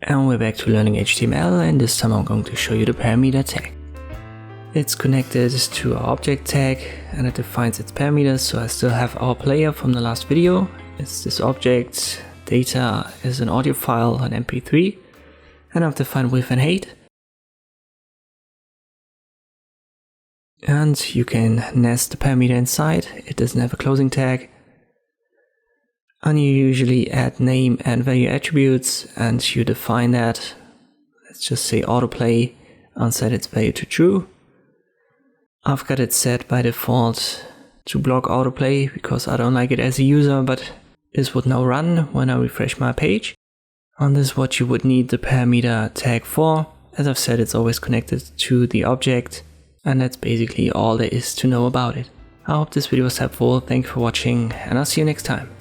And we're back to learning HTML, and this time I'm going to show you the parameter tag. It's connected to our object tag and it defines its parameters, so I still have our player from the last video. It's this object, data is an audio file, an MP3, and I've defined width and height. And you can nest the parameter inside, it doesn't have a closing tag. And you usually add name and value attributes and you define that. Let's just say autoplay and set its value to true. I've got it set by default to block autoplay because I don't like it as a user, but this would now run when I refresh my page. And this is what you would need the parameter tag for. As I've said, it's always connected to the object, and that's basically all there is to know about it. I hope this video was helpful, thank you for watching, and I'll see you next time.